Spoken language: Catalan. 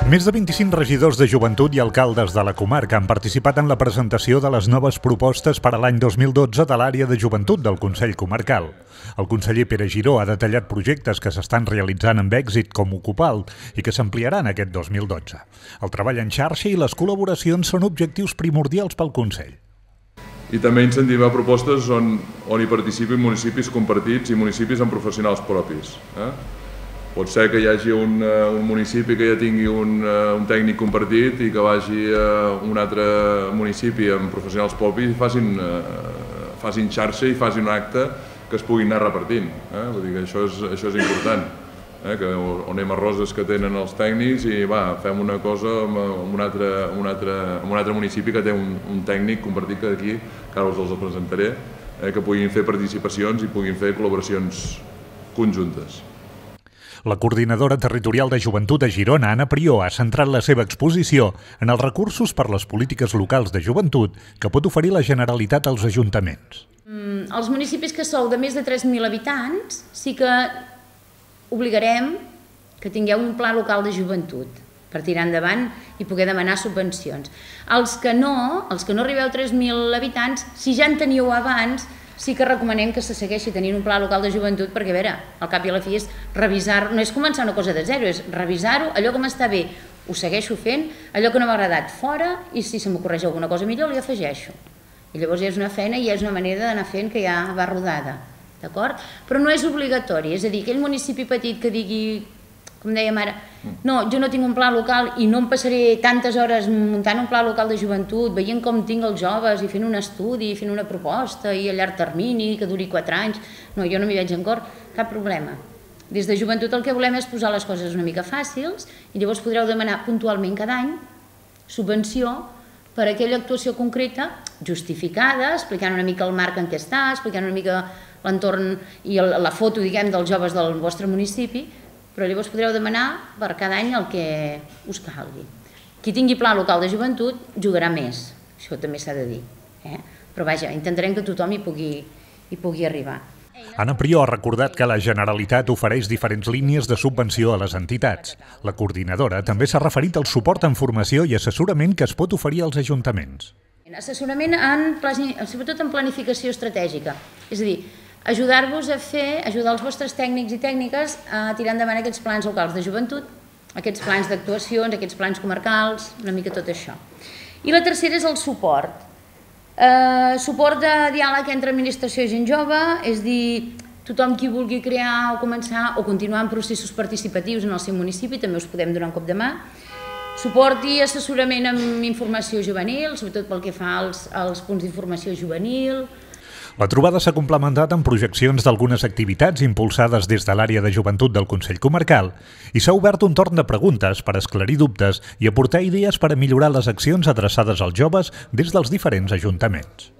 Més de 25 regidors de joventut i alcaldes de la comarca han participat en la presentació de les noves propostes per a l'any 2012 de l'àrea de joventut del Consell Comarcal. El conseller Pere Giró ha detallat projectes que s'estan realitzant amb èxit com Ocupal i que s'ampliaran aquest 2012. El treball en xarxa i les col·laboracions són objectius primordials pel Consell. I també incentivar propostes on hi participin municipis compartits i municipis amb professionals propis. Pot ser que hi hagi un municipi que ja tingui un tècnic compartit i que vagi a un altre municipi amb professionals propis i facin xarxa i facin un acte que es puguin anar repartint. Vull dir que això és important, que on anem a roses que tenen els tècnics i fem una cosa amb un altre municipi que té un tècnic compartit que d'aquí, que ara us els presentaré, que puguin fer participacions i puguin fer col·laboracions conjuntes. La coordinadora territorial de joventut a Girona, Anna Prió, ha centrat la seva exposició en els recursos per les polítiques locals de joventut que pot oferir la Generalitat als ajuntaments. Els municipis que sou de més de 3.000 habitants sí que obligarem que tingueu un pla local de joventut per tirar endavant i poder demanar subvencions. Els que no arribeu a 3.000 habitants, si ja en teníeu abans, sí que recomanem que se segueixi tenint un pla local de joventut perquè, a veure, al cap i a la fi és revisar, no és començar una cosa de zero, és revisar-ho, allò que m'està bé ho segueixo fent, allò que no m'ha agradat fora i si se m'ocorreix alguna cosa millor li afegeixo. I llavors ja és una feina i ja és una manera d'anar fent que ja va rodada, d'acord? Però no és obligatori, és a dir, aquell municipi petit que digui, com dèiem ara, no, jo no tinc un pla local i no em passaré tantes hores muntant un pla local de joventut, veient com tinc els joves i fent un estudi, fent una proposta i a llarg termini, que duri 4 anys, no, jo no m'hi veig en cor, cap problema. Des de joventut el que volem és posar les coses una mica fàcils i llavors podreu demanar puntualment cada any subvenció per a aquella actuació concreta, justificada, explicant una mica el marc en què està, explicant una mica l'entorn i la foto, diguem, dels joves del vostre municipi, però llavors podreu demanar per cada any el que us calgui. Qui tingui pla local de joventut jugarà més, això també s'ha de dir. Però vaja, intentarem que tothom hi pugui arribar. Anna Prió ha recordat que la Generalitat ofereix diferents línies de subvenció a les entitats. La coordinadora també s'ha referit al suport en formació i assessorament que es pot oferir als ajuntaments. Assessorament, sobretot en planificació estratègica, és a dir, ajudar els vostres tècnics i tècniques a tirar endavant aquests plans locals de joventut, aquests plans d'actuacions, aquests plans comarcals, una mica tot això. I la tercera és el suport. Suport de diàleg entre administració i gent jove, és dir, tothom qui vulgui crear o començar o continuar en processos participatius en el seu municipi, també us podem donar un cop de mà. Suport i assessorament amb informació juvenil, sobretot pel que fa als punts d'informació juvenil. La trobada s'ha complementat amb projeccions d'algunes activitats impulsades des de l'àrea de joventut del Consell Comarcal i s'ha obert un torn de preguntes per esclarir dubtes i aportar idees per a millorar les accions adreçades als joves des dels diferents ajuntaments.